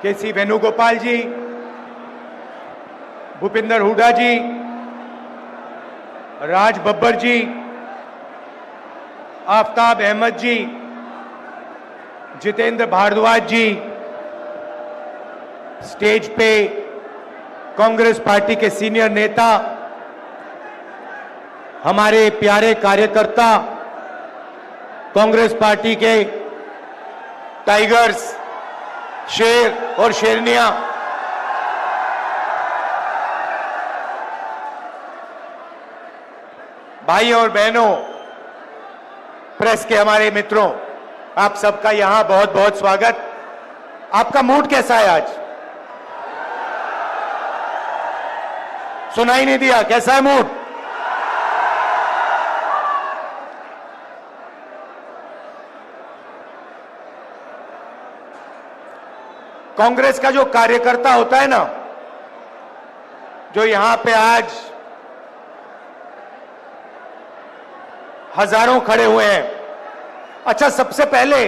KC. Venugopal जी, भूपिंदर हुड्डा जी, राज बब्बर जी, आफ्ताब अहमद जी, जितेंद्र भारद्वाज जी, stage पे Congress party के senior नेता, हमारे प्यारे कार्यकर्ता, कांग्रेस पार्टी के टाइगर्स, शेर और शेरनियां, भाई और बहनों, प्रेस के हमारे मित्रों, आप सबका यहां बहुत बहुत स्वागत। आपका मूड कैसा है आज? सुनाई नहीं दिया, कैसा है मूड? कांग्रेस का जो कार्यकर्ता होता है ना, जो यहां पे आज हजारों खड़े हुए हैं। अच्छा, सबसे पहले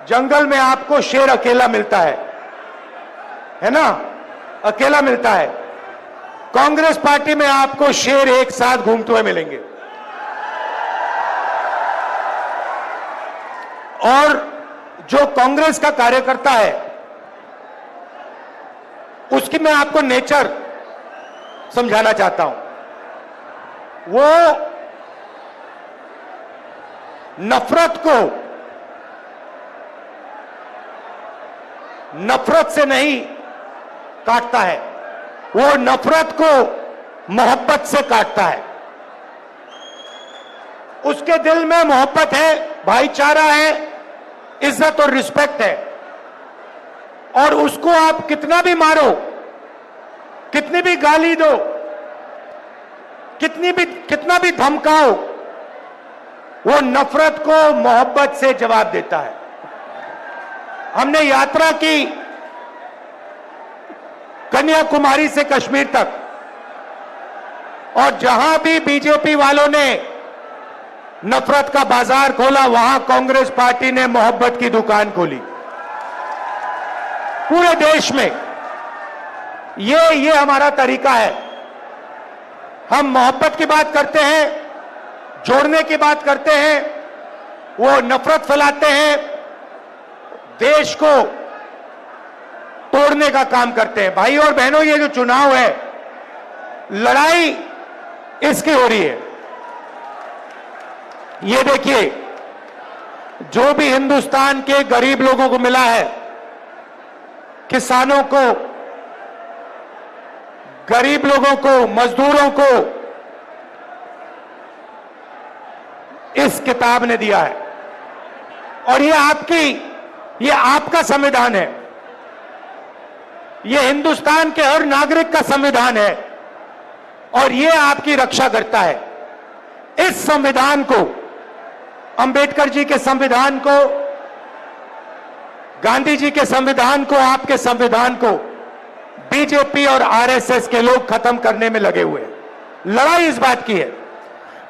जंगल में आपको शेर अकेला मिलता है ना? अकेला मिलता है। कांग्रेस पार्टी में आपको शेर एक साथ घूमते हुए मिलेंगे। और जो कांग्रेस का कार्यकर्ता है, उसकी मैं आपको नेचर समझाना चाहता हूं। वो नफरत से नहीं काटता है, वो नफरत को मोहब्बत से काटता है। उसके दिल में मोहब्बत है, भाईचारा है, इज्जत और रिस्पेक्ट है। और उसको आप कितना भी मारो, कितनी भी गाली दो, कितना भी धमकाओ, वो नफरत को मोहब्बत से जवाब देता है। हमने यात्रा की कन्याकुमारी से कश्मीर तक, और जहां भी बीजेपी वालों ने नफरत का बाजार खोला, वहां कांग्रेस पार्टी ने मोहब्बत की दुकान खोली। पूरे देश में ये हमारा तरीका है। हम मोहब्बत की बात करते हैं, जोड़ने की बात करते हैं, वो नफरत फैलाते हैं, देश को तोड़ने का काम करते हैं। भाई और बहनों, ये जो चुनाव है, लड़ाई इसकी हो रही है। ये देखिए, जो भी हिंदुस्तान के गरीब लोगों को मिला है, किसानों को, गरीब लोगों को, मजदूरों को, इस किताब ने दिया है। और ये आपका संविधान है, ये हिंदुस्तान के हर नागरिक का संविधान है, और ये आपकी रक्षा करता है। इस संविधान को, अंबेडकर जी के संविधान को, गांधी जी के संविधान को, आपके संविधान को बीजेपी और आरएसएस के लोग खत्म करने में लगे हुए हैं। लड़ाई इस बात की है।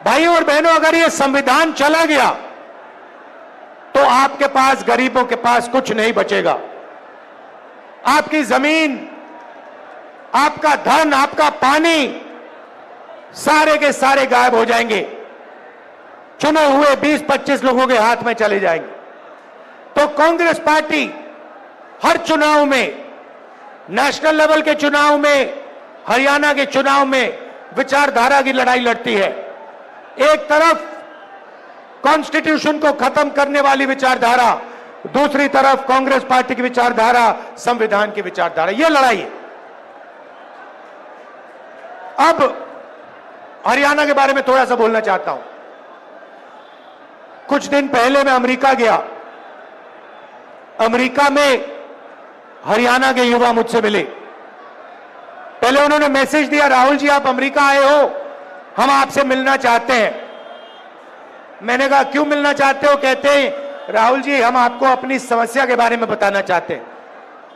भाई और बहनों, अगर ये संविधान चला गया तो आपके पास, गरीबों के पास कुछ नहीं बचेगा। आपकी जमीन, आपका धन, आपका पानी, सारे के सारे गायब हो जाएंगे। चुने हुए 20-25 लोगों के हाथ में चले जाएंगे। तो कांग्रेस पार्टी हर चुनाव में, नेशनल लेवल के चुनाव में, हरियाणा के चुनाव में विचारधारा की लड़ाई लड़ती है। एक तरफ कॉन्स्टिट्यूशन को खत्म करने वाली विचारधारा, दूसरी तरफ कांग्रेस पार्टी की विचारधारा, संविधान की विचारधारा। यह लड़ाई है। अब हरियाणा के बारे में थोड़ा सा बोलना चाहता हूं। कुछ दिन पहले मैं अमेरिका गया। अमेरिका में हरियाणा के युवा मुझसे मिले। पहले उन्होंने मैसेज दिया, राहुल जी आप अमेरिका आए हो, हम आपसे मिलना चाहते हैं। मैंने कहा क्यों मिलना चाहते हो? कहते हैं राहुल जी हम आपको अपनी समस्या के बारे में बताना चाहते हैं।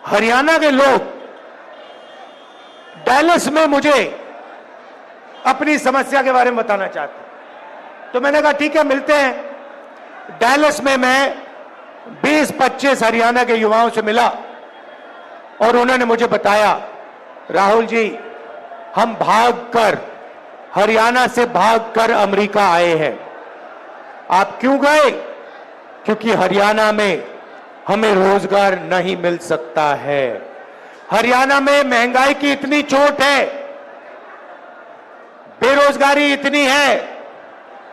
हरियाणा के लोग डैलस में मुझे अपनी समस्या के बारे में बताना चाहते हैं। तो मैंने कहा ठीक है, मिलते हैं। डैलस में मैं 20-25 हरियाणा के युवाओं से मिला और उन्होंने मुझे बताया, राहुल जी हम भागकर, हरियाणा से भागकर अमेरिका आए हैं। आप क्यों गए? क्योंकि हरियाणा में हमें रोजगार नहीं मिल सकता है। हरियाणा में महंगाई की इतनी चोट है, बेरोजगारी इतनी है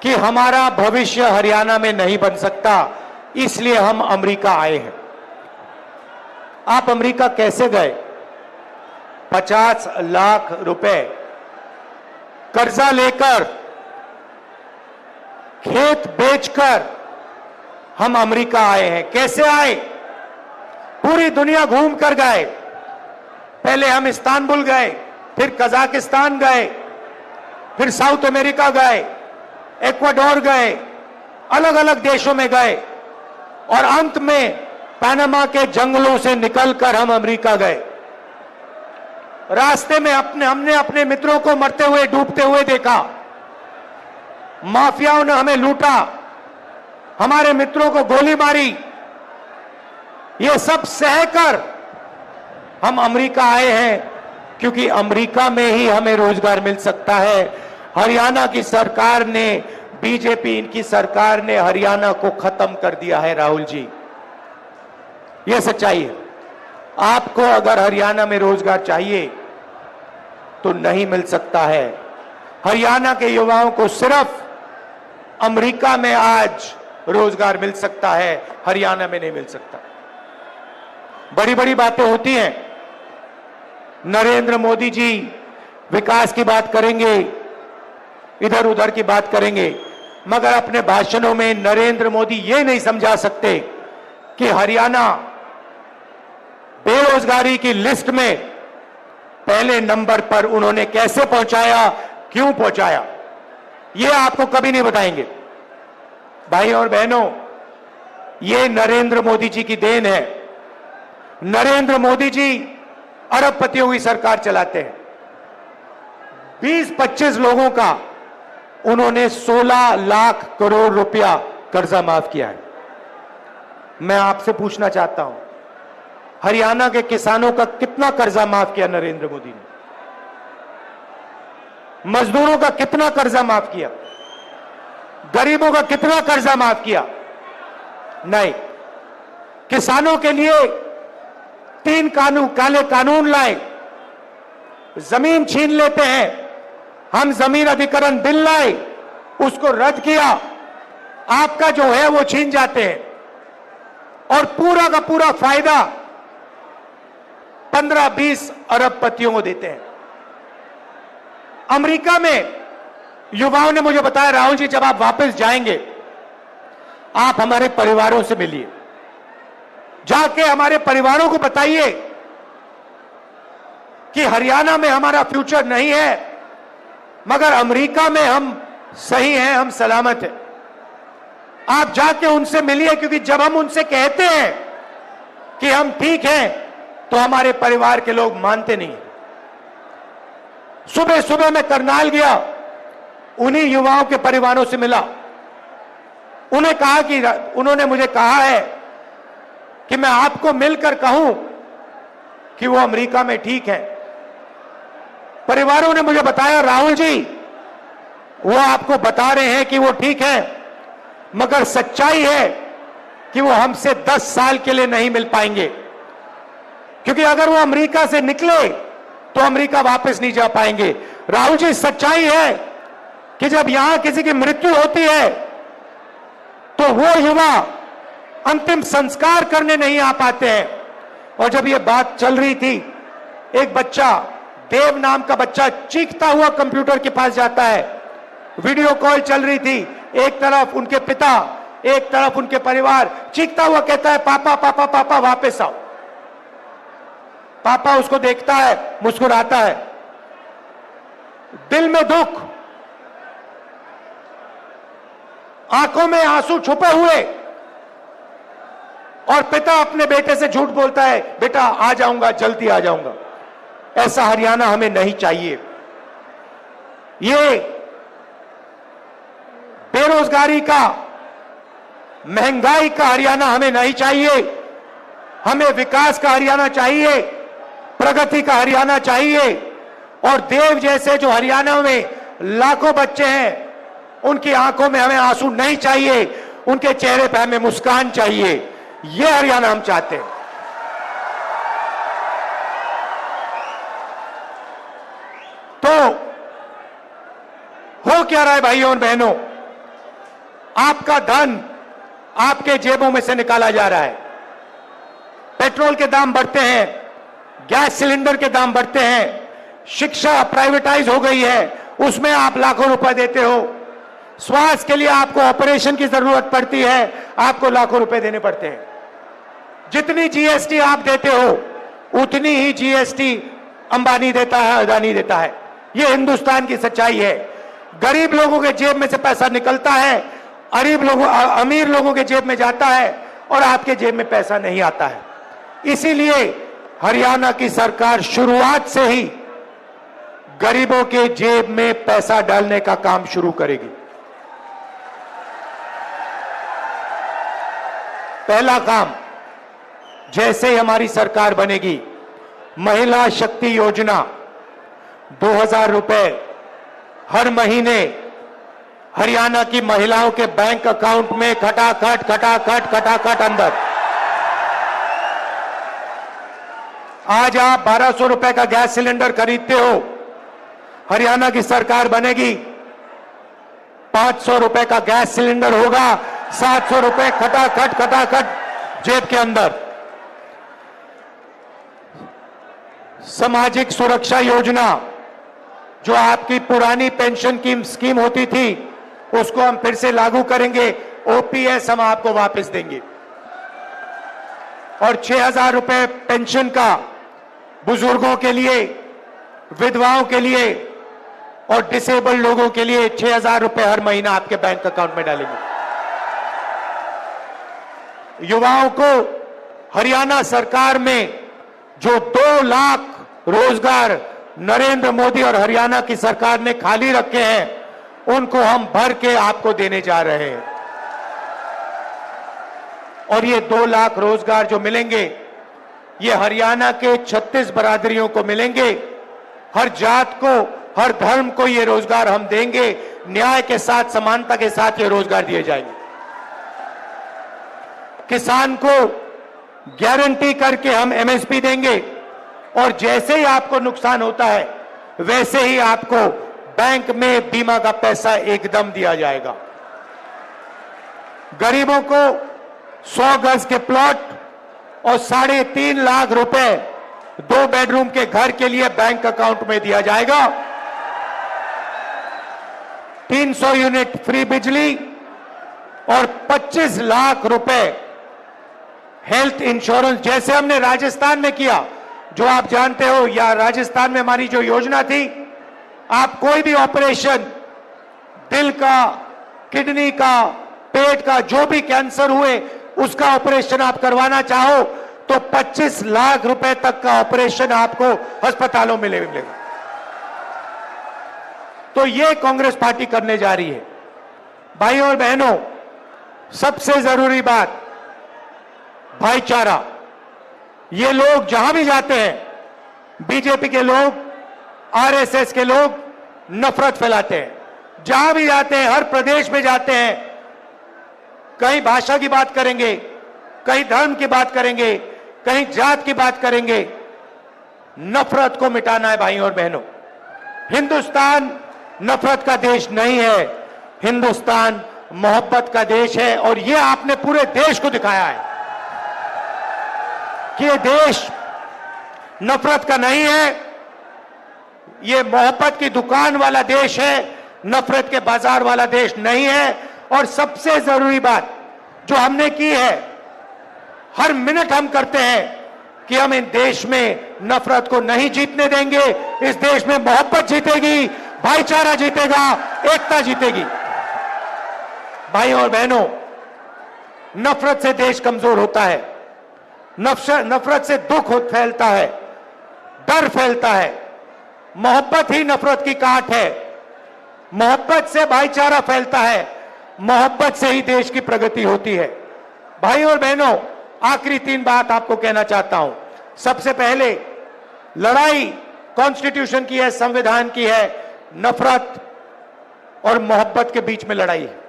कि हमारा भविष्य हरियाणा में नहीं बन सकता, इसलिए हम अमेरिका आए हैं। आप अमेरिका कैसे गए? 50 लाख रुपए कर्जा लेकर, खेत बेचकर हम अमेरिका आए हैं। कैसे आए? पूरी दुनिया घूम कर गए। पहले हम इस्तांबुल गए, फिर कजाकिस्तान गए, फिर साउथ अमेरिका गए, इक्वाडोर गए, अलग अलग देशों में गए और अंत में पनामा के जंगलों से निकलकर हम अमेरिका गए। रास्ते में हमने अपने मित्रों को मरते हुए, डूबते हुए देखा। माफियाओं ने हमें लूटा, हमारे मित्रों को गोली मारी। ये सब सहकर हम अमेरिका आए हैं, क्योंकि अमेरिका में ही हमें रोजगार मिल सकता है। हरियाणा की सरकार ने, बीजेपी इनकी सरकार ने हरियाणा को खत्म कर दिया है। राहुल जी, यह सच्चाई है। आपको अगर हरियाणा में रोजगार चाहिए तो नहीं मिल सकता है। हरियाणा के युवाओं को सिर्फ अमेरिका में आज रोजगार मिल सकता है, हरियाणा में नहीं मिल सकता। बड़ी बड़ी बातें होती हैं। नरेंद्र मोदी जी विकास की बात करेंगे, इधर उधर की बात करेंगे, मगर अपने भाषणों में नरेंद्र मोदी ये नहीं समझा सकते कि हरियाणा बेरोजगारी की लिस्ट में पहले नंबर पर उन्होंने कैसे पहुंचाया, क्यों पहुंचाया, ये आपको कभी नहीं बताएंगे। भाई और बहनों, ये नरेंद्र मोदी जी की देन है। नरेंद्र मोदी जी अरबपतियों की सरकार चलाते हैं। 20-25 लोगों का उन्होंने 16 लाख करोड़ रुपया कर्जा माफ किया है। मैं आपसे पूछना चाहता हूं, हरियाणा के किसानों का कितना कर्जा माफ किया नरेंद्र मोदी ने? मजदूरों का कितना कर्जा माफ किया? गरीबों का कितना कर्जा माफ किया? नहीं। किसानों के लिए 3 काले कानून लाए। जमीन छीन लेते हैं, हम जमीन अधिग्रहण बिल लाए, उसको रद्द किया, आपका जो है वो छीन जाते हैं और पूरा का पूरा फायदा 15-20 अरबपतियों को देते हैं। अमेरिका में युवाओं ने मुझे बताया, राहुल जी जब आप वापस जाएंगे आप हमारे परिवारों से मिलिए, जाके हमारे परिवारों को बताइए कि हरियाणा में हमारा फ्यूचर नहीं है, मगर अमेरिका में हम सही हैं, हम सलामत हैं। आप जाके उनसे मिलिए, क्योंकि जब हम उनसे कहते हैं कि हम ठीक हैं तो हमारे परिवार के लोग मानते नहीं। सुबह सुबह मैं करनाल गया, उन्हीं युवाओं के परिवारों से मिला। उन्हें कहा कि उन्होंने मुझे कहा है कि मैं आपको मिलकर कहूं कि वो अमेरिका में ठीक है। परिवारों ने मुझे बताया, राहुल जी वो आपको बता रहे हैं कि वो ठीक है, मगर सच्चाई है कि वो हमसे 10 साल के लिए नहीं मिल पाएंगे, क्योंकि अगर वो अमेरिका से निकले तो अमेरिका वापस नहीं जा पाएंगे। राहुल जी सच्चाई है कि जब यहां किसी की मृत्यु होती है तो वो युवा अंतिम संस्कार करने नहीं आ पाते हैं। और जब ये बात चल रही थी, एक बच्चा, देव नाम का बच्चा, चीखता हुआ कंप्यूटर के पास जाता है। वीडियो कॉल चल रही थी, एक तरफ उनके पिता, एक तरफ उनके परिवार, चीखता हुआ कहता है, पापा पापा पापा वापस आओ। पापा उसको देखता है, मुस्कुराता है, दिल में दुख, आंखों में आंसू छुपे हुए, और पिता अपने बेटे से झूठ बोलता है, बेटा आ जाऊंगा, जल्दी आ जाऊंगा। ऐसा हरियाणा हमें नहीं चाहिए। ये बेरोजगारी का, महंगाई का हरियाणा हमें नहीं चाहिए। हमें विकास का हरियाणा चाहिए। प्रगति का हरियाणा चाहिए। और देव जैसे जो हरियाणा में लाखों बच्चे हैं, उनकी आंखों में हमें आंसू नहीं चाहिए, उनके चेहरे पर हमें मुस्कान चाहिए। यह हरियाणा हम चाहते हैं। तो हो क्या रहा है भाइयों और बहनों? आपका धन आपके जेबों में से निकाला जा रहा है। पेट्रोल के दाम बढ़ते हैं, गैस सिलेंडर के दाम बढ़ते हैं, शिक्षा प्राइवेटाइज हो गई है, उसमें आप लाखों रुपए देते हो। स्वास्थ्य के लिए आपको ऑपरेशन की जरूरत पड़ती है, आपको लाखों रुपए देने पड़ते हैं। जितनी जीएसटी आप देते हो उतनी ही जीएसटी अंबानी देता है, अदानी देता है। यह हिंदुस्तान की सच्चाई है। गरीब लोगों के जेब में से पैसा निकलता है, अमीर लोगों के जेब में जाता है और आपके जेब में पैसा नहीं आता है। इसीलिए हरियाणा की सरकार शुरुआत से ही गरीबों के जेब में पैसा डालने का काम शुरू करेगी। पहला काम, जैसे ही हमारी सरकार बनेगी, महिला शक्ति योजना 2000 रुपए हर महीने हरियाणा की महिलाओं के बैंक अकाउंट में खटाखट अंदर। आज आप 1200 रुपए का गैस सिलेंडर खरीदते हो, हरियाणा की सरकार बनेगी 500 रुपए का गैस सिलेंडर होगा, 700 रुपए खटाखट जेब के अंदर। सामाजिक सुरक्षा योजना, जो आपकी पुरानी पेंशन की स्कीम होती थी, उसको हम फिर से लागू करेंगे। ओपीएस हम आपको वापस देंगे और 6000 रुपए पेंशन का बुजुर्गों के लिए, विधवाओं के लिए और डिसेबल्ड लोगों के लिए 6000 रुपए हर महीना आपके बैंक अकाउंट में डालेंगे। युवाओं को हरियाणा सरकार में जो 2 लाख रोजगार नरेंद्र मोदी और हरियाणा की सरकार ने खाली रखे हैं, उनको हम भर के आपको देने जा रहे हैं। और ये 2 लाख रोजगार जो मिलेंगे, ये हरियाणा के 36 बरादरियों को मिलेंगे। हर जात को, हर धर्म को ये रोजगार हम देंगे। न्याय के साथ, समानता के साथ ये रोजगार दिए जाएंगे। किसान को गारंटी करके हम एमएसपी देंगे और जैसे ही आपको नुकसान होता है, वैसे ही आपको बैंक में बीमा का पैसा एकदम दिया जाएगा। गरीबों को 100 गज के प्लॉट और 3.5 लाख रुपए 2 बेडरूम के घर के लिए बैंक अकाउंट में दिया जाएगा। 300 यूनिट फ्री बिजली और 25 लाख रुपए हेल्थ इंश्योरेंस, जैसे हमने राजस्थान में किया, जो आप जानते हो। या राजस्थान में हमारी जो योजना थी, आप कोई भी ऑपरेशन, दिल का, किडनी का, पेट का, जो भी कैंसर हुए, उसका ऑपरेशन आप करवाना चाहो तो 25 लाख रुपए तक का ऑपरेशन आपको अस्पतालों में मिलेगा। तो ये कांग्रेस पार्टी करने जा रही है। भाइयों और बहनों, सबसे जरूरी बात, भाईचारा। ये लोग जहां भी जाते हैं, बीजेपी के लोग, आरएसएस के लोग नफरत फैलाते हैं। जहां भी जाते हैं, हर प्रदेश में जाते हैं, कहीं भाषा की बात करेंगे, कहीं धर्म की बात करेंगे, कहीं जात की बात करेंगे। नफरत को मिटाना है भाइयों और बहनों। हिंदुस्तान नफरत का देश नहीं है, हिंदुस्तान मोहब्बत का देश है। और यह आपने पूरे देश को दिखाया है कि यह देश नफरत का नहीं है, यह मोहब्बत की दुकान वाला देश है, नफरत के बाजार वाला देश नहीं है। और सबसे जरूरी बात जो हमने की है, हर मिनट हम करते हैं कि हम इन देश में नफरत को नहीं जीतने देंगे। इस देश में मोहब्बत जीतेगी, भाईचारा जीतेगा, एकता जीतेगी। भाइयों और बहनों, नफरत से देश कमजोर होता है, नफरत से दुख फैलता है, डर फैलता है। मोहब्बत ही नफरत की काट है, मोहब्बत से भाईचारा फैलता है, मोहब्बत से ही देश की प्रगति होती है। भाइयों और बहनों, आखिरी 3 बात आपको कहना चाहता हूं। सबसे पहले, लड़ाई कॉन्स्टिट्यूशन की है, संविधान की है, नफरत और मोहब्बत के बीच में लड़ाई है।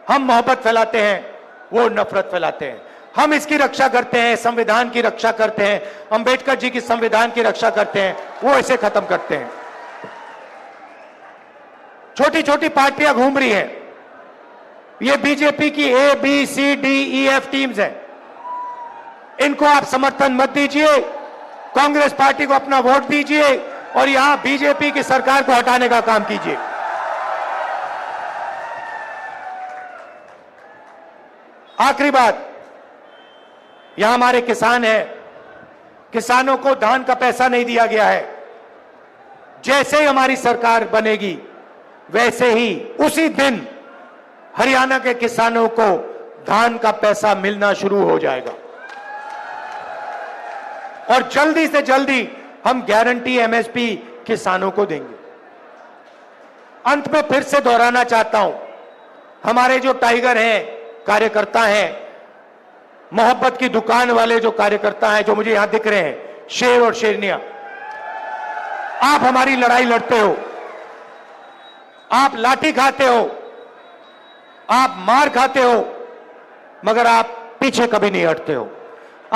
हम मोहब्बत फैलाते हैं, वो नफरत फैलाते हैं। हम इसकी रक्षा करते हैं, संविधान की रक्षा करते हैं, अंबेडकर जी की संविधान की रक्षा करते हैं, वो इसे खत्म करते हैं। छोटी छोटी पार्टियां घूम रही हैं, ये बीजेपी की A B C D E F teams हैं। इनको आप समर्थन मत दीजिए, कांग्रेस पार्टी को अपना वोट दीजिए और यहां बीजेपी की सरकार को हटाने का काम कीजिए। आखिरी बात, यहां हमारे किसान हैं, किसानों को धान का पैसा नहीं दिया गया है। जैसे ही हमारी सरकार बनेगी वैसे ही उसी दिन हरियाणा के किसानों को धान का पैसा मिलना शुरू हो जाएगा और जल्दी से जल्दी हम गारंटी एमएसपी किसानों को देंगे। अंत में फिर से दोहराना चाहता हूं, हमारे जो टाइगर हैं, कार्यकर्ता हैं, मोहब्बत की दुकान वाले जो कार्यकर्ता हैं, जो मुझे यहां दिख रहे हैं, शेर और शेरनियां, आप हमारी लड़ाई लड़ते हो, आप लाठी खाते हो, आप मार खाते हो, मगर आप पीछे कभी नहीं हटते हो।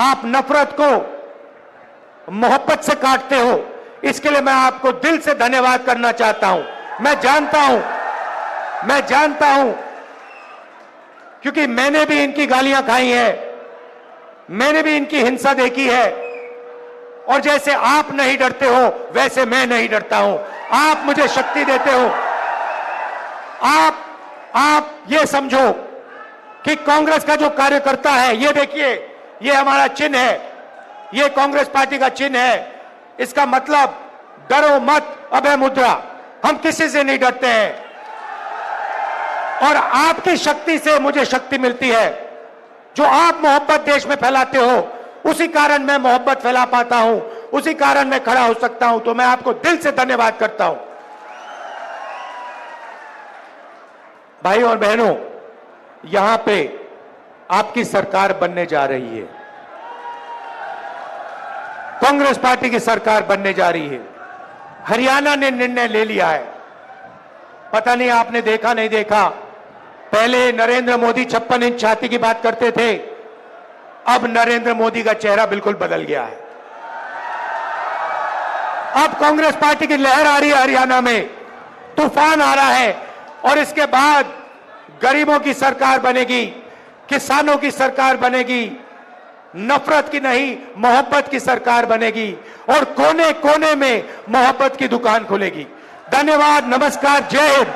आप नफरत को मोहब्बत से काटते हो। इसके लिए मैं आपको दिल से धन्यवाद करना चाहता हूं। मैं जानता हूं क्योंकि मैंने भी इनकी गालियां खाई है, मैंने भी इनकी हिंसा देखी है, और जैसे आप नहीं डरते हो वैसे मैं नहीं डरता हूं। आप मुझे शक्ति देते हो। आप ये समझो कि कांग्रेस का जो कार्यकर्ता है, ये देखिए, ये हमारा चिन्ह है, ये कांग्रेस पार्टी का चिन्ह है। इसका मतलब डरो मत, अभय मुद्रा। हम किसी से नहीं डरते हैं और आपकी शक्ति से मुझे शक्ति मिलती है। जो आप मोहब्बत देश में फैलाते हो, उसी कारण मैं मोहब्बत फैला पाता हूं, उसी कारण मैं खड़ा हो सकता हूं। तो मैं आपको दिल से धन्यवाद करता हूं। भाई और बहनों, यहां पे आपकी सरकार बनने जा रही है, कांग्रेस पार्टी की सरकार बनने जा रही है। हरियाणा ने निर्णय ले लिया है। पता नहीं आपने देखा नहीं देखा, पहले नरेंद्र मोदी 56 इंच छाती की बात करते थे, अब नरेंद्र मोदी का चेहरा बिल्कुल बदल गया है। अब कांग्रेस पार्टी की लहर आ रही है, हरियाणा में तूफान आ रहा है, और इसके बाद गरीबों की सरकार बनेगी, किसानों की सरकार बनेगी, नफरत की नहीं मोहब्बत की सरकार बनेगी, और कोने कोने में मोहब्बत की दुकान खुलेगी। धन्यवाद, नमस्कार, जय हिंद।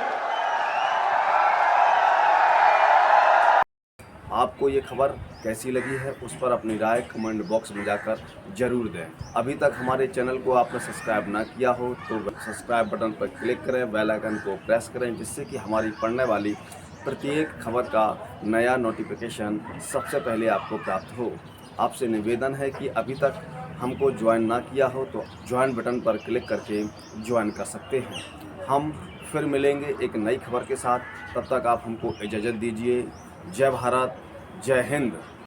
आपको ये खबर कैसी लगी है, उस पर अपनी राय कमेंट बॉक्स में जाकर जरूर दें। अभी तक हमारे चैनल को आपने सब्सक्राइब ना किया हो तो सब्सक्राइब बटन पर क्लिक करें, बेल आइकन को प्रेस करें, जिससे कि हमारी पढ़ने वाली प्रत्येक खबर का नया नोटिफिकेशन सबसे पहले आपको प्राप्त हो। आपसे निवेदन है कि अभी तक हमको ज्वाइन ना किया हो तो ज्वाइन बटन पर क्लिक करके ज्वाइन कर सकते हैं। हम फिर मिलेंगे एक नई खबर के साथ, तब तक आप हमको इजाज़त दीजिए। जय भारत, जय हिंद।